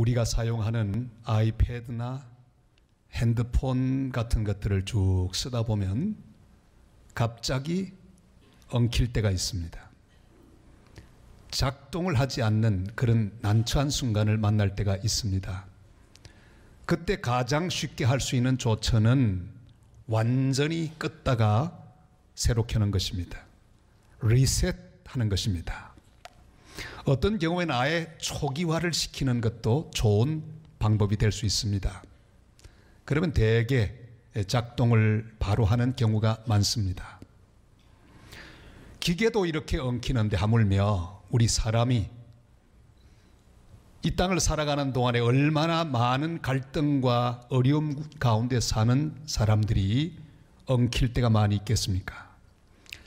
우리가 사용하는 아이패드나 핸드폰 같은 것들을 쭉 쓰다 보면 갑자기 엉킬 때가 있습니다. 작동을 하지 않는 그런 난처한 순간을 만날 때가 있습니다. 그때 가장 쉽게 할 수 있는 조처는 완전히 끄다가 새로 켜는 것입니다. 리셋하는 것입니다. 어떤 경우에는 아예 초기화를 시키는 것도 좋은 방법이 될 수 있습니다. 그러면 대개 작동을 바로 하는 경우가 많습니다. 기계도 이렇게 엉키는데 하물며 우리 사람이 이 땅을 살아가는 동안에 얼마나 많은 갈등과 어려움 가운데 사는 사람들이 엉킬 때가 많이 있겠습니까?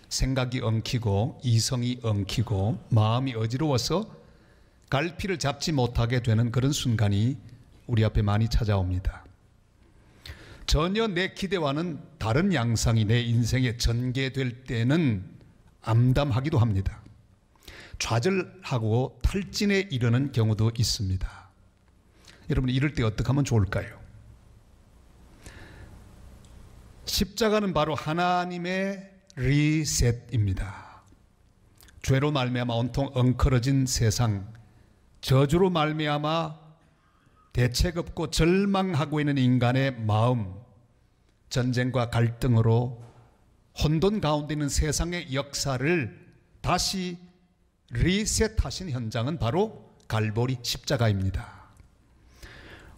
생각이 엉키고 이성이 엉키고 마음이 어지러워서 갈피를 잡지 못하게 되는 그런 순간이 우리 앞에 많이 찾아옵니다. 전혀 내 기대와는 다른 양상이 내 인생에 전개될 때는 암담하기도 합니다. 좌절하고 탈진에 이르는 경우도 있습니다. 여러분, 이럴 때 어떻게 하면 좋을까요? 십자가는 바로 하나님의 리셋입니다. 죄로 말미암아 온통 엉클어진 세상, 저주로 말미암아 대책 없고 절망하고 있는 인간의 마음, 전쟁과 갈등으로 혼돈 가운데 있는 세상의 역사를 다시 리셋하신 현장은 바로 갈보리 십자가입니다.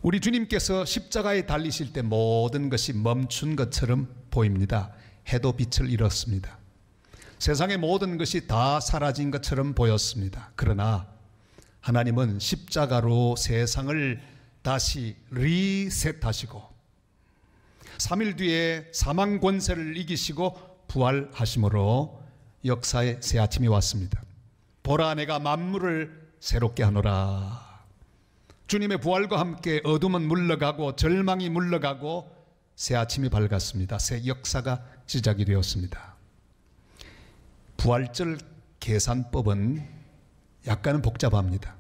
우리 주님께서 십자가에 달리실 때 모든 것이 멈춘 것처럼 보입니다. 해도 빛을 잃었습니다. 세상의 모든 것이 다 사라진 것처럼 보였습니다. 그러나 하나님은 십자가로 세상을 다시 리셋하시고 3일 뒤에 사망 권세를 이기시고 부활하심으로 역사의 새 아침이 왔습니다. 보라, 내가 만물을 새롭게 하노라. 주님의 부활과 함께 어둠은 물러가고 절망이 물러가고 새 아침이 밝았습니다. 새 역사가 시작이 되었습니다. 부활절 계산법은 약간은 복잡합니다.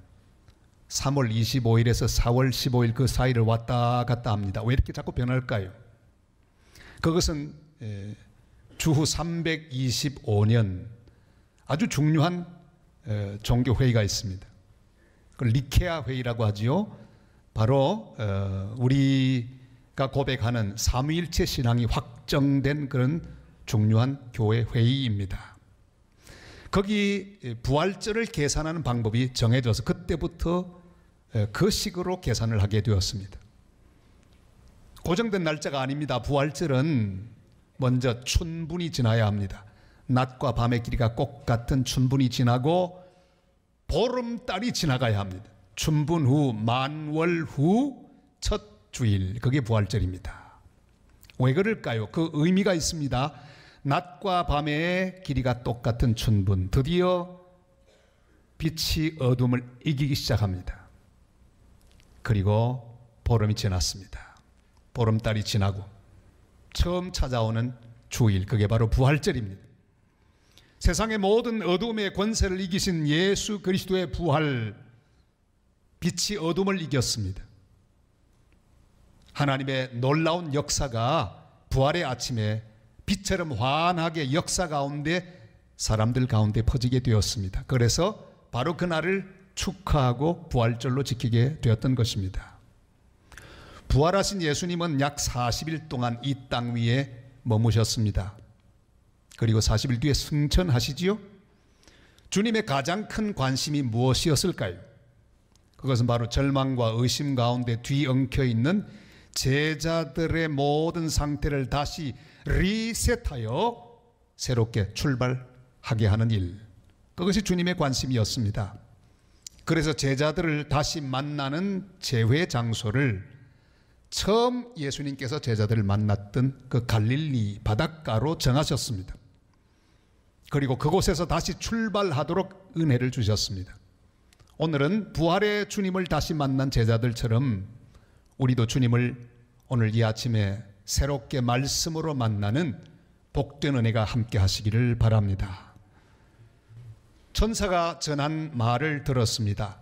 3월 25일에서 4월 15일 그 사이를 왔다 갔다 합니다. 왜 이렇게 자꾸 변할까요? 그것은 주후 325년 아주 중요한 종교회의가 있습니다. 그걸 니케아 회의라고 하지요. 바로 우리가 고백하는 삼위일체 신앙이 확정된 그런 중요한 교회 회의입니다. 거기 부활절을 계산하는 방법이 정해져서 그때부터 그 식으로 계산을 하게 되었습니다. 고정된 날짜가 아닙니다. 부활절은 먼저 춘분이 지나야 합니다. 낮과 밤의 길이가 꼭 같은 춘분이 지나고 보름달이 지나가야 합니다. 춘분 후 만월 후 첫 주일, 그게 부활절입니다. 왜 그럴까요? 그 의미가 있습니다. 낮과 밤의 길이가 똑같은 춘분, 드디어 빛이 어둠을 이기기 시작합니다. 그리고 보름이 지났습니다. 보름달이 지나고 처음 찾아오는 주일, 그게 바로 부활절입니다. 세상의 모든 어둠의 권세를 이기신 예수 그리스도의 부활, 빛이 어둠을 이겼습니다. 하나님의 놀라운 역사가 부활의 아침에 빛처럼 환하게 역사 가운데 사람들 가운데 퍼지게 되었습니다. 그래서 바로 그날을 축하하고 부활절로 지키게 되었던 것입니다. 부활하신 예수님은 약 40일 동안 이 땅 위에 머무셨습니다. 그리고 40일 뒤에 승천하시지요. 주님의 가장 큰 관심이 무엇이었을까요? 그것은 바로 절망과 의심 가운데 뒤엉켜 있는 제자들의 모든 상태를 다시 리셋하여 새롭게 출발하게 하는 일, 그것이 주님의 관심이었습니다. 그래서 제자들을 다시 만나는 재회 장소를 처음 예수님께서 제자들을 만났던 그 갈릴리 바닷가로 정하셨습니다. 그리고 그곳에서 다시 출발하도록 은혜를 주셨습니다. 오늘은 부활의 주님을 다시 만난 제자들처럼 우리도 주님을 오늘 이 아침에 새롭게 말씀으로 만나는 복된 은혜가 함께 하시기를 바랍니다. 천사가 전한 말을 들었습니다.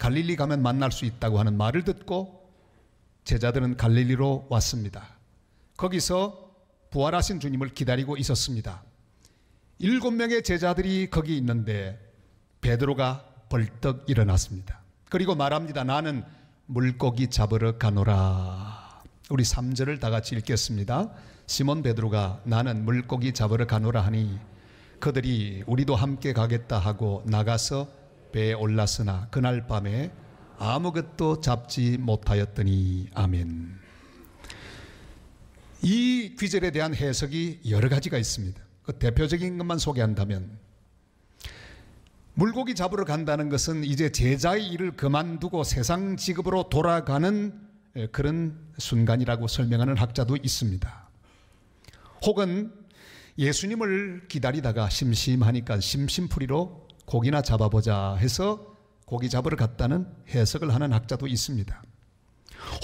갈릴리 가면 만날 수 있다고 하는 말을 듣고 제자들은 갈릴리로 왔습니다. 거기서 부활하신 주님을 기다리고 있었습니다. 7명의 제자들이 거기 있는데 베드로가 벌떡 일어났습니다. 그리고 말합니다. 나는 물고기 잡으러 가노라. 우리 3절을 다 같이 읽겠습니다. 시몬 베드로가 나는 물고기 잡으러 가노라 하니 그들이 우리도 함께 가겠다 하고 나가서 배에 올랐으나 그날 밤에 아무것도 잡지 못하였더니. 아멘. 이 귀절에 대한 해석이 여러 가지가 있습니다. 그 대표적인 것만 소개한다면, 물고기 잡으러 간다는 것은 이제 제자의 일을 그만두고 세상 직업으로 돌아가는 그런 순간이라고 설명하는 학자도 있습니다. 혹은 예수님을 기다리다가 심심하니까 심심풀이로 고기나 잡아보자 해서 고기 잡으러 갔다는 해석을 하는 학자도 있습니다.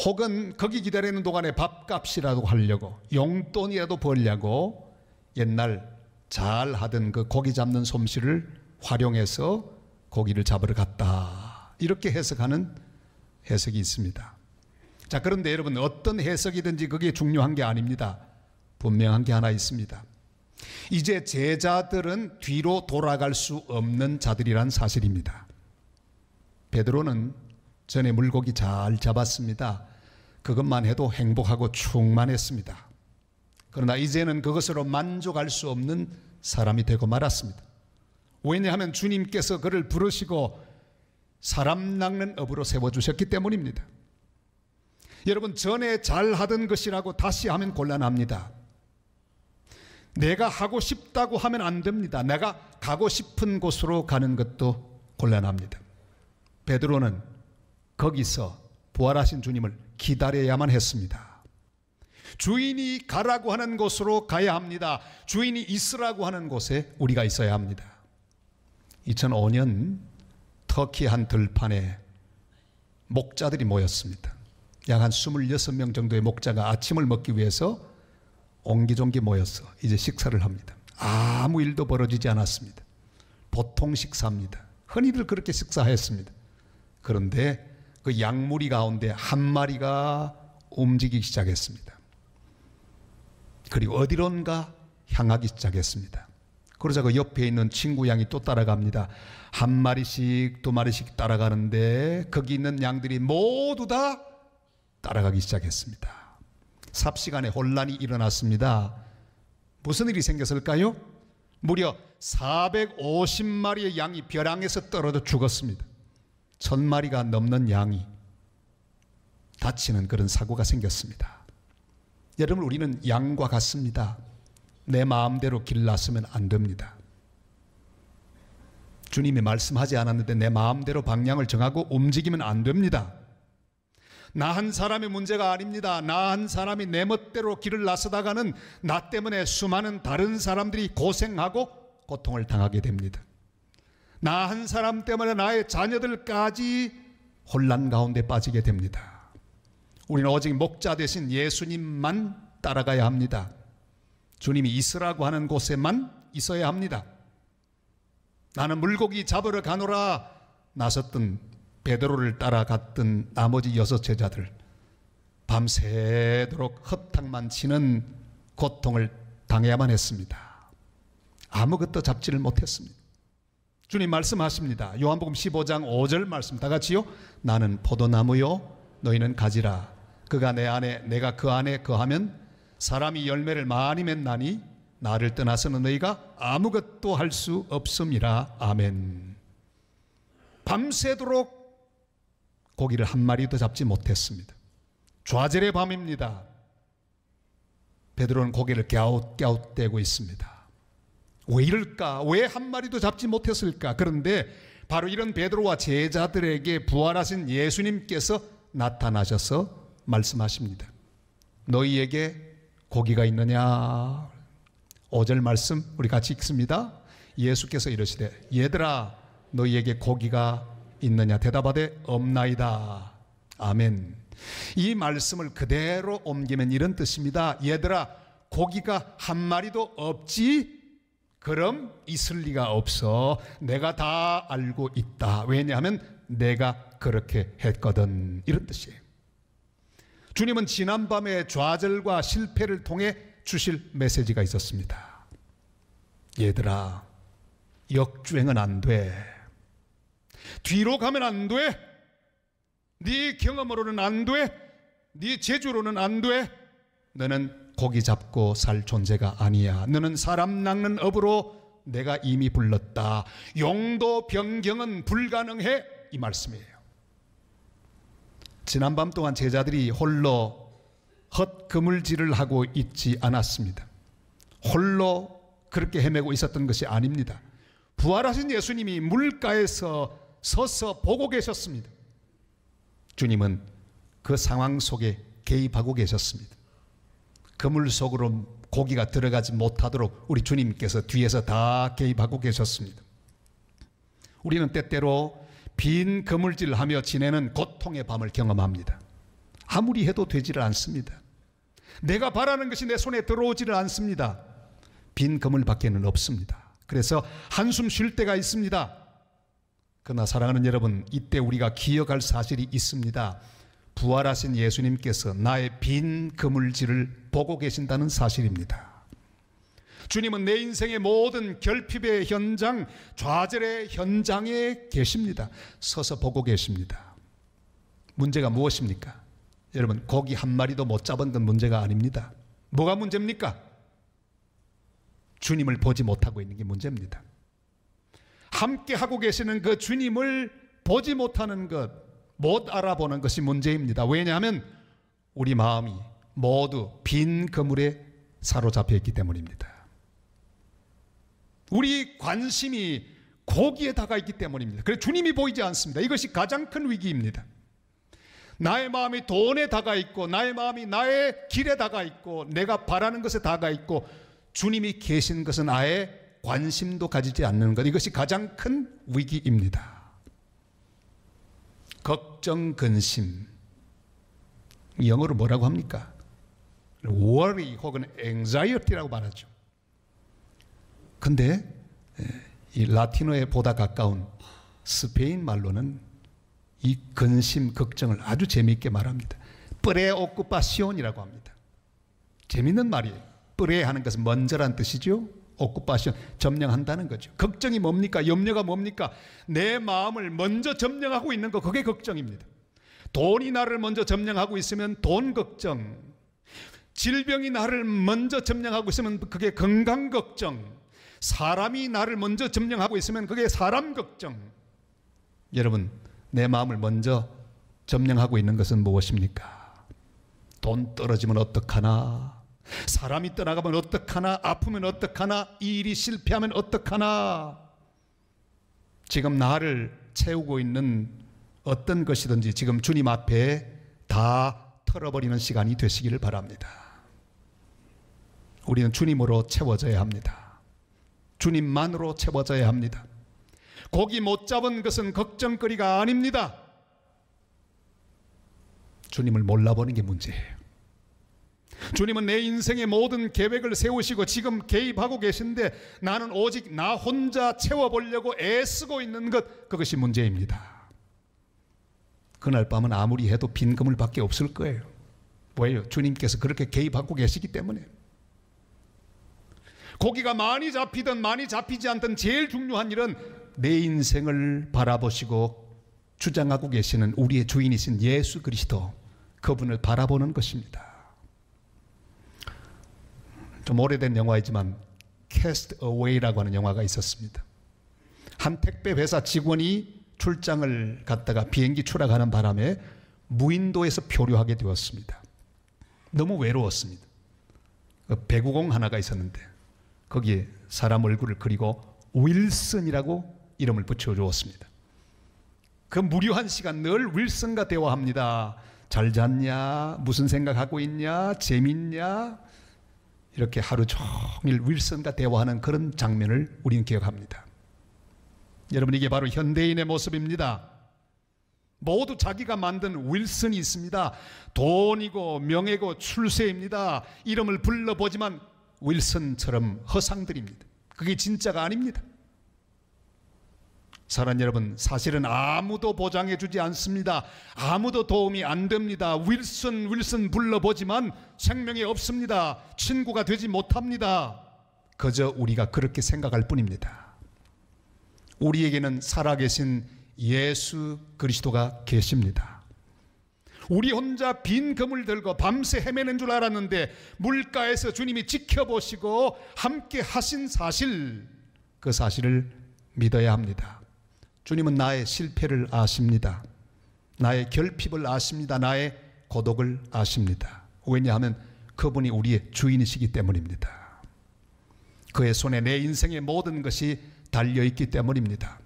혹은 거기 기다리는 동안에 밥값이라도 하려고, 용돈이라도 벌려고 옛날 잘 하던 그 고기 잡는 솜씨를 활용해서 고기를 잡으러 갔다, 이렇게 해석하는 해석이 있습니다. 자, 그런데 여러분, 어떤 해석이든지 그게 중요한 게 아닙니다. 분명한 게 하나 있습니다. 이제 제자들은 뒤로 돌아갈 수 없는 자들이란 사실입니다. 베드로는 전에 물고기 잘 잡았습니다. 그것만 해도 행복하고 충만했습니다. 그러나 이제는 그것으로 만족할 수 없는 사람이 되고 말았습니다. 왜냐하면 주님께서 그를 부르시고 사람 낚는 업으로 세워주셨기 때문입니다. 여러분, 전에 잘하던 것이라고 다시 하면 곤란합니다. 내가 하고 싶다고 하면 안 됩니다. 내가 가고 싶은 곳으로 가는 것도 곤란합니다. 베드로는 거기서 부활하신 주님을 기다려야만 했습니다. 주인이 가라고 하는 곳으로 가야 합니다. 주인이 있으라고 하는 곳에 우리가 있어야 합니다. 2005년 터키 한 들판에 목자들이 모였습니다. 약 한 26명 정도의 목자가 아침을 먹기 위해서 옹기종기 모여서 이제 식사를 합니다. 아무 일도 벌어지지 않았습니다. 보통 식사입니다. 흔히들 그렇게 식사했습니다. 그런데 그 양무리 가운데 한 마리가 움직이기 시작했습니다. 그리고 어디론가 향하기 시작했습니다. 그러자 그 옆에 있는 친구 양이 또 따라갑니다. 한 마리씩, 두 마리씩 따라가는데 거기 있는 양들이 모두 다 따라가기 시작했습니다. 삽시간에 혼란이 일어났습니다. 무슨 일이 생겼을까요? 무려 450마리의 양이 벼랑에서 떨어져 죽었습니다. 1000마리가 넘는 양이 다치는 그런 사고가 생겼습니다. 여러분, 우리는 양과 같습니다. 내 마음대로 길 나서면 안 됩니다. 주님이 말씀하지 않았는데 내 마음대로 방향을 정하고 움직이면 안 됩니다. 나 한 사람의 문제가 아닙니다. 나 한 사람이 내 멋대로 길을 나서다가는 나 때문에 수많은 다른 사람들이 고생하고 고통을 당하게 됩니다. 나 한 사람 때문에 나의 자녀들까지 혼란 가운데 빠지게 됩니다. 우리는 오직 목자 되신 예수님만 따라가야 합니다. 주님이 있으라고 하는 곳에만 있어야 합니다. 나는 물고기 잡으러 가노라 나섰던 베드로를 따라갔던 나머지 6 제자들, 밤새도록 허탕만 치는 고통을 당해야만 했습니다. 아무것도 잡지를 못했습니다. 주님 말씀하십니다. 요한복음 15장 5절 말씀 다 같이요. 나는 포도나무요 너희는 가지라. 그가 내 안에 내가 그 안에 거하면 사람이 열매를 많이 맺나니 나를 떠나서는 너희가 아무것도 할 수 없음이라. 아멘. 밤새도록 고기를 한 마리도 잡지 못했습니다. 좌절의 밤입니다. 베드로는 고개를 갸웃갸웃대고 있습니다. 왜 이럴까? 왜 한 마리도 잡지 못했을까? 그런데 바로 이런 베드로와 제자들에게 부활하신 예수님께서 나타나셔서 말씀하십니다. 너희에게 고기가 있느냐? 5절 말씀 우리 같이 읽습니다. 예수께서 이러시되 얘들아 너희에게 고기가 있느냐? 대답하되 없나이다. 아멘. 이 말씀을 그대로 옮기면 이런 뜻입니다. 얘들아 고기가 한 마리도 없지? 그럼 있을 리가 없어. 내가 다 알고 있다. 왜냐하면 내가 그렇게 했거든. 이런 뜻이에요. 주님은 지난밤에 좌절과 실패를 통해 주실 메시지가 있었습니다. 얘들아, 역주행은 안 돼. 뒤로 가면 안 돼. 네 경험으로는 안 돼. 네 재주로는 안 돼. 너는 고기 잡고 살 존재가 아니야. 너는 사람 낚는 업으로 내가 이미 불렀다. 용도 변경은 불가능해. 이 말씀이에요. 지난밤 동안 제자들이 홀로 헛그물질을 하고 있지 않았습니다. 홀로 그렇게 헤매고 있었던 것이 아닙니다. 부활하신 예수님이 물가에서 서서 보고 계셨습니다. 주님은 그 상황 속에 개입하고 계셨습니다. 그물 속으로 고기가 들어가지 못하도록 우리 주님께서 뒤에서 다 개입하고 계셨습니다. 우리는 때때로 빈 그물질하며 지내는 고통의 밤을 경험합니다. 아무리 해도 되지를 않습니다. 내가 바라는 것이 내 손에 들어오지를 않습니다. 빈 그물밖에는 없습니다. 그래서 한숨 쉴 때가 있습니다. 그러나 사랑하는 여러분, 이때 우리가 기억할 사실이 있습니다. 부활하신 예수님께서 나의 빈 그물질을 보고 계신다는 사실입니다. 주님은 내 인생의 모든 결핍의 현장, 좌절의 현장에 계십니다. 서서 보고 계십니다. 문제가 무엇입니까? 여러분, 고기 한 마리도 못 잡은 건 문제가 아닙니다. 뭐가 문제입니까? 주님을 보지 못하고 있는 게 문제입니다. 함께 하고 계시는 그 주님을 보지 못하는 것, 못 알아보는 것이 문제입니다. 왜냐하면 우리 마음이 모두 빈 그물에 사로잡혀 있기 때문입니다. 우리 관심이 고기에 다가 있기 때문입니다. 그래서 주님이 보이지 않습니다. 이것이 가장 큰 위기입니다. 나의 마음이 돈에 다가 있고, 나의 마음이 나의 길에 다가 있고, 내가 바라는 것에 다가 있고, 주님이 계신 것은 아예 관심도 가지지 않는 것, 이것이 가장 큰 위기입니다. 걱정, 근심, 영어로 뭐라고 합니까? worry 혹은 anxiety라고 말하죠. 근데 이 라틴어에 보다 가까운 스페인 말로는 이 근심, 걱정을 아주 재미있게 말합니다. preocupación이라고 합니다. 재미있는 말이에요. pre 하는 것은 먼저란 뜻이죠. 오쿠파션, 점령한다는 거죠. 걱정이 뭡니까? 염려가 뭡니까? 내 마음을 먼저 점령하고 있는 거, 그게 걱정입니다. 돈이 나를 먼저 점령하고 있으면 돈 걱정, 질병이 나를 먼저 점령하고 있으면 그게 건강 걱정, 사람이 나를 먼저 점령하고 있으면 그게 사람 걱정. 여러분, 내 마음을 먼저 점령하고 있는 것은 무엇입니까? 돈 떨어지면 어떡하나? 사람이 떠나가면 어떡하나? 아프면 어떡하나? 이 일이 실패하면 어떡하나? 지금 나를 채우고 있는 어떤 것이든지 지금 주님 앞에 다 털어버리는 시간이 되시기를 바랍니다. 우리는 주님으로 채워져야 합니다. 주님만으로 채워져야 합니다. 고기 못 잡은 것은 걱정거리가 아닙니다. 주님을 몰라보는 게 문제예요. 주님은 내 인생의 모든 계획을 세우시고 지금 개입하고 계신데 나는 오직 나 혼자 채워보려고 애쓰고 있는 것, 그것이 문제입니다. 그날 밤은 아무리 해도 빈 그물밖에 없을 거예요. 왜요? 주님께서 그렇게 개입하고 계시기 때문에. 고기가 많이 잡히든 많이 잡히지 않든 제일 중요한 일은 내 인생을 바라보시고 주장하고 계시는 우리의 주인이신 예수 그리스도, 그분을 바라보는 것입니다. 좀 오래된 영화이지만 Cast Away라고 하는 영화가 있었습니다. 한 택배 회사 직원이 출장을 갔다가 비행기 추락하는 바람에 무인도에서 표류하게 되었습니다. 너무 외로웠습니다. 배구공 하나가 있었는데 거기에 사람 얼굴을 그리고 윌슨이라고 이름을 붙여주었습니다. 그 무료한 시간 늘 윌슨과 대화합니다. 잘 잤냐? 무슨 생각하고 있냐? 재밌냐? 이렇게 하루 종일 윌슨과 대화하는 그런 장면을 우리는 기억합니다. 여러분, 이게 바로 현대인의 모습입니다. 모두 자기가 만든 윌슨이 있습니다. 돈이고 명예고 출세입니다. 이름을 불러보지만 윌슨처럼 허상들입니다. 그게 진짜가 아닙니다. 사랑하는 여러분, 사실은 아무도 보장해 주지 않습니다. 아무도 도움이 안 됩니다. 윌슨 불러보지만 생명이 없습니다. 친구가 되지 못합니다. 그저 우리가 그렇게 생각할 뿐입니다. 우리에게는 살아계신 예수 그리스도가 계십니다. 우리 혼자 빈 그물 들고 밤새 헤매는 줄 알았는데 물가에서 주님이 지켜보시고 함께 하신 사실, 그 사실을 믿어야 합니다. 주님은 나의 실패를 아십니다. 나의 결핍을 아십니다. 나의 고독을 아십니다. 왜냐하면 그분이 우리의 주인이시기 때문입니다. 그의 손에 내 인생의 모든 것이 달려있기 때문입니다.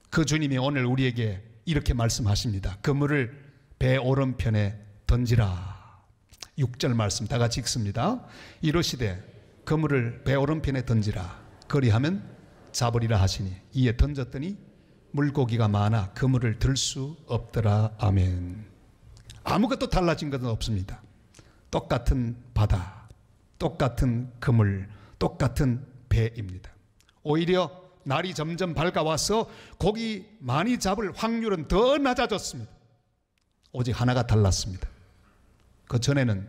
그 주님이 오늘 우리에게 이렇게 말씀하십니다. 그물을 배 오른편에 던지라. 6절 말씀 다 같이 읽습니다. 이르시되 그물을 배 오른편에 던지라. 그리하면 잡으리라 하시니 이에 던졌더니 물고기가 많아 그물을 들 수 없더라. 아멘. 아무것도 달라진 것은 없습니다. 똑같은 바다, 똑같은 그물, 똑같은 배입니다. 오히려 날이 점점 밝아와서 고기 많이 잡을 확률은 더 낮아졌습니다. 오직 하나가 달랐습니다. 그 전에는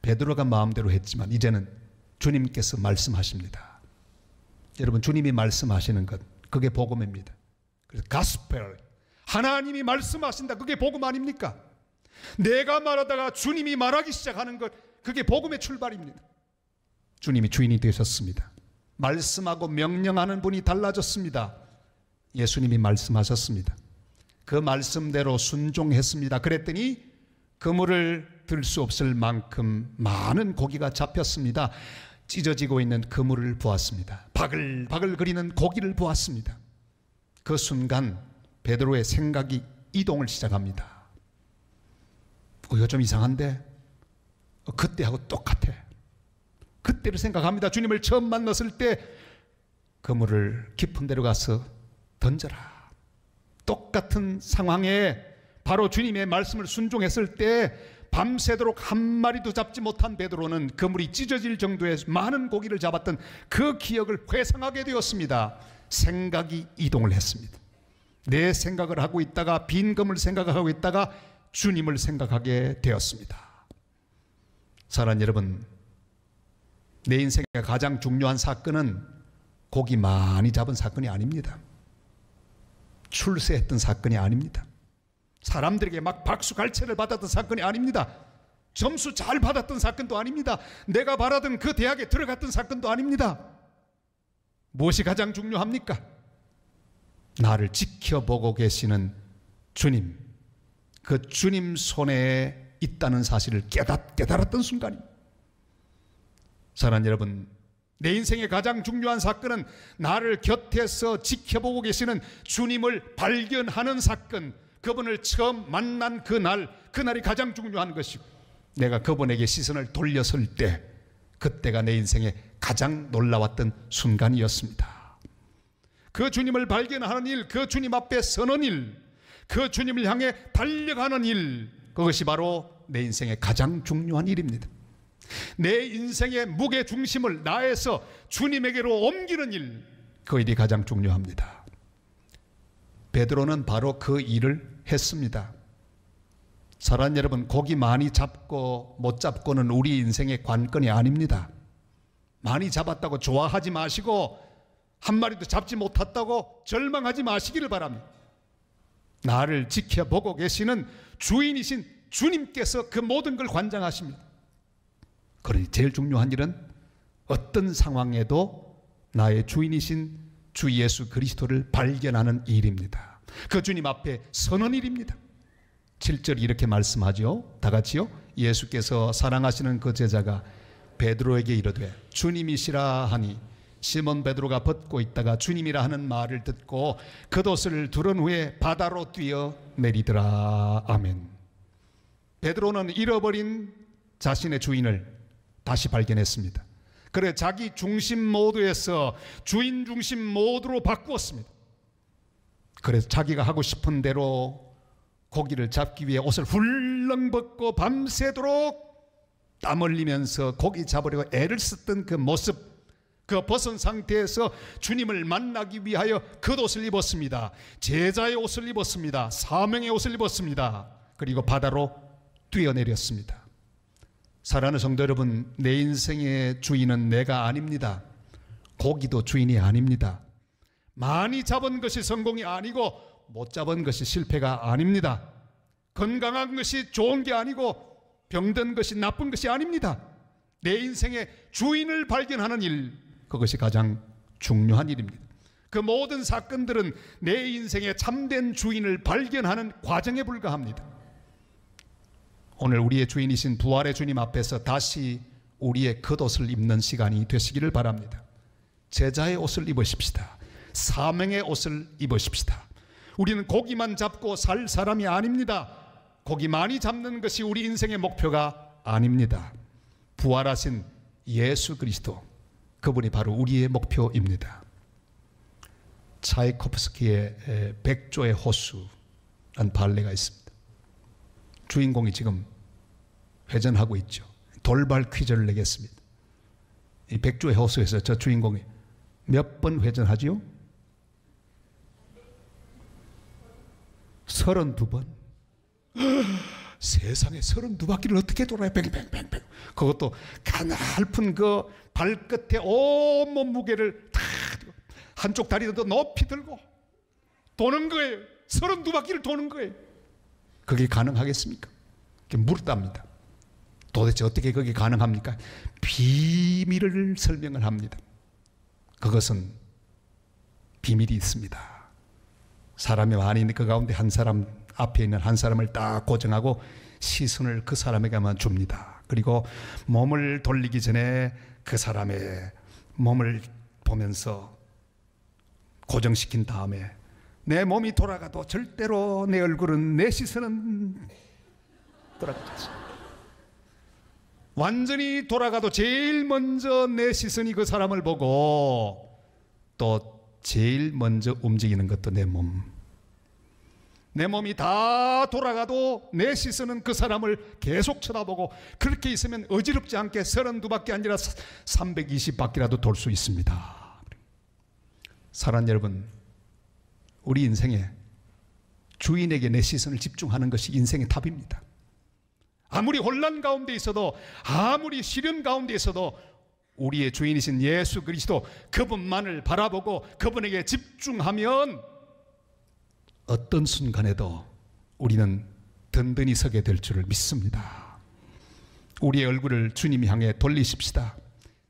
베드로가 마음대로 했지만 이제는 주님께서 말씀하십니다. 여러분, 주님이 말씀하시는 것, 그게 복음입니다. 그래서 가스펠, 하나님이 말씀하신다, 그게 복음 아닙니까? 내가 말하다가 주님이 말하기 시작하는 것, 그게 복음의 출발입니다. 주님이 주인이 되셨습니다. 말씀하고 명령하는 분이 달라졌습니다. 예수님이 말씀하셨습니다. 그 말씀대로 순종했습니다. 그랬더니 그물을 들 수 없을 만큼 많은 고기가 잡혔습니다. 찢어지고 있는 그물을 보았습니다. 바글바글 거리는 고기를 보았습니다. 그 순간 베드로의 생각이 이동을 시작합니다. 이거 좀 이상한데? 그때하고 똑같아. 그때를 생각합니다. 주님을 처음 만났을 때 그물을 깊은 데로 가서 던져라. 똑같은 상황에 바로 주님의 말씀을 순종했을 때 밤새도록 한 마리도 잡지 못한 베드로는 그물이 찢어질 정도의 많은 고기를 잡았던 그 기억을 회상하게 되었습니다. 생각이 이동을 했습니다. 내 생각을 하고 있다가 빈 그물 생각하고 있다가 주님을 생각하게 되었습니다. 사랑하는 여러분, 내 인생의 가장 중요한 사건은 고기 많이 잡은 사건이 아닙니다. 출세했던 사건이 아닙니다. 사람들에게 막 박수 갈채를 받았던 사건이 아닙니다. 점수 잘 받았던 사건도 아닙니다. 내가 바라던 그 대학에 들어갔던 사건도 아닙니다. 무엇이 가장 중요합니까? 나를 지켜보고 계시는 주님, 그 주님 손에 있다는 사실을 깨달았던 순간입니다. 사랑하는 여러분, 내 인생의 가장 중요한 사건은 나를 곁에서 지켜보고 계시는 주님을 발견하는 사건, 그분을 처음 만난 그날이 가장 중요한 것이고, 내가 그분에게 시선을 돌렸을 때 그때가 내 인생의 가장 놀라웠던 순간이었습니다. 그 주님을 발견하는 일, 그 주님 앞에 서는 일, 그 주님을 향해 달려가는 일, 그것이 바로 내 인생의 가장 중요한 일입니다. 내 인생의 무게 중심을 나에서 주님에게로 옮기는 일, 그 일이 가장 중요합니다. 베드로는 바로 그 일을 했습니다. 사랑하는 여러분, 고기 많이 잡고 못 잡고는 우리 인생의 관건이 아닙니다. 많이 잡았다고 좋아하지 마시고 한 마리도 잡지 못했다고 절망하지 마시기를 바랍니다. 나를 지켜보고 계시는 주인이신 주님께서 그 모든 걸 관장하십니다. 그러니 제일 중요한 일은 어떤 상황에도 나의 주인이신 주 예수 그리스도를 발견하는 일입니다. 그 주님 앞에 서는 일입니다. 7절이 이렇게 말씀하죠. 다 같이요. 예수께서 사랑하시는 그 제자가 베드로에게 이르되 주님이시라 하니 시몬 베드로가 벗고 있다가 주님이라 하는 말을 듣고 겉옷을 두른 후에 바다로 뛰어 내리더라. 아멘. 베드로는 잃어버린 자신의 주인을 다시 발견했습니다. 그래 자기 중심 모드에서 주인 중심 모드로 바꾸었습니다. 그래서 자기가 하고 싶은 대로 고기를 잡기 위해 옷을 훌렁 벗고 밤새도록 땀 흘리면서 고기 잡으려고 애를 썼던 그 모습, 그 벗은 상태에서 주님을 만나기 위하여 겉옷을 입었습니다. 제자의 옷을 입었습니다. 사명의 옷을 입었습니다. 그리고 바다로 뛰어내렸습니다. 사랑하는 성도 여러분, 내 인생의 주인은 내가 아닙니다. 고기도 주인이 아닙니다. 많이 잡은 것이 성공이 아니고 못 잡은 것이 실패가 아닙니다. 건강한 것이 좋은 게 아니고 병든 것이 나쁜 것이 아닙니다. 내 인생의 주인을 발견하는 일, 그것이 가장 중요한 일입니다. 그 모든 사건들은 내 인생의 참된 주인을 발견하는 과정에 불과합니다. 오늘 우리의 주인이신 부활의 주님 앞에서 다시 우리의 겉옷을 입는 시간이 되시기를 바랍니다. 제자의 옷을 입으십시다. 사명의 옷을 입으십시다. 우리는 고기만 잡고 살 사람이 아닙니다. 고기 많이 잡는 것이 우리 인생의 목표가 아닙니다. 부활하신 예수 그리스도, 그분이 바로 우리의 목표입니다. 차이코프스키의 백조의 호수라는 발레가 있습니다. 주인공이 지금 회전하고 있죠. 돌발 퀴즈를 내겠습니다. 이 백조의 호수에서 저 주인공이 몇 번 회전하지요? 32번. 세상에 32바퀴를 어떻게 돌아요? 뱅뱅뱅뱅. 그것도 가냘픈 그 발끝에 온몸 무게를 다 한쪽 다리도 더 높이 들고 도는 거예요. 32바퀴를 도는 거예요. 그게 가능하겠습니까? 물었답니다. 도대체 어떻게 그게 가능합니까? 비밀을 설명을 합니다. 그것은 비밀이 있습니다. 사람이 많이 있는 그 가운데 한 사람, 앞에 있는 한 사람을 딱 고정하고 시선을 그 사람에게만 줍니다. 그리고 몸을 돌리기 전에 그 사람의 몸을 보면서 고정시킨 다음에 내 몸이 돌아가도 절대로 내 얼굴은, 내 시선은 돌아가지 않습니다. 완전히 돌아가도 제일 먼저 내 시선이 그 사람을 보고 또 제일 먼저 움직이는 것도 내 몸. 내 몸이 다 돌아가도 내 시선은 그 사람을 계속 쳐다보고, 그렇게 있으면 어지럽지 않게 32바퀴 아니라 320바퀴라도 돌 수 있습니다. 사랑하는 여러분, 우리 인생에 주인에게 내 시선을 집중하는 것이 인생의 답입니다. 아무리 혼란 가운데 있어도, 아무리 시련 가운데 있어도 우리의 주인이신 예수 그리스도, 그분만을 바라보고 그분에게 집중하면 어떤 순간에도 우리는 든든히 서게 될 줄을 믿습니다. 우리의 얼굴을 주님 향해 돌리십시다.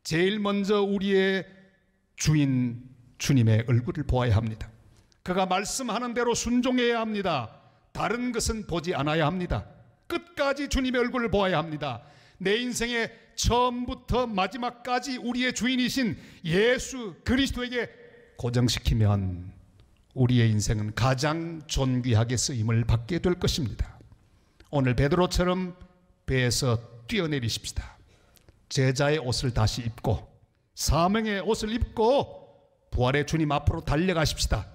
제일 먼저 우리의 주인 주님의 얼굴을 보아야 합니다. 그가 말씀하는 대로 순종해야 합니다. 다른 것은 보지 않아야 합니다. 끝까지 주님의 얼굴을 보아야 합니다. 내 인생의 처음부터 마지막까지 우리의 주인이신 예수 그리스도에게 고정시키면 우리의 인생은 가장 존귀하게 쓰임을 받게 될 것입니다. 오늘 베드로처럼 배에서 뛰어내리십시다. 제자의 옷을 다시 입고 사명의 옷을 입고 부활의 주님 앞으로 달려가십시다.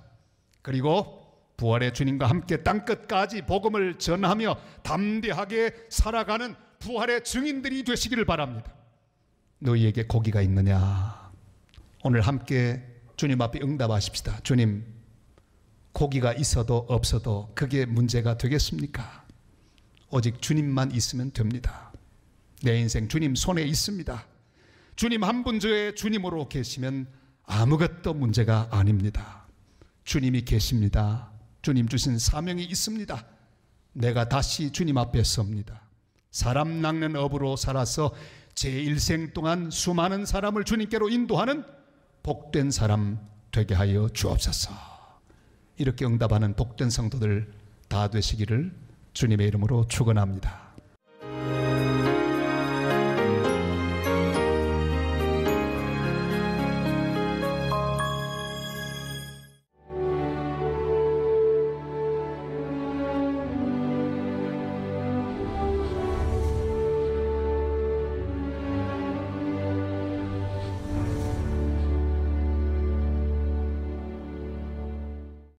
그리고 부활의 주님과 함께 땅끝까지 복음을 전하며 담대하게 살아가는 부활의 증인들이 되시기를 바랍니다. 너희에게 고기가 있느냐? 오늘 함께 주님 앞에 응답하십시다. 주님, 고기가 있어도 없어도 그게 문제가 되겠습니까? 오직 주님만 있으면 됩니다. 내 인생 주님 손에 있습니다. 주님 한 분 저의 주님으로 계시면 아무것도 문제가 아닙니다. 주님이 계십니다. 주님 주신 사명이 있습니다. 내가 다시 주님 앞에 섭니다. 사람 낚는 업으로 살아서 제 일생 동안 수많은 사람을 주님께로 인도하는 복된 사람 되게 하여 주옵소서. 이렇게 응답하는 복된 성도들 다 되시기를 주님의 이름으로 축원합니다.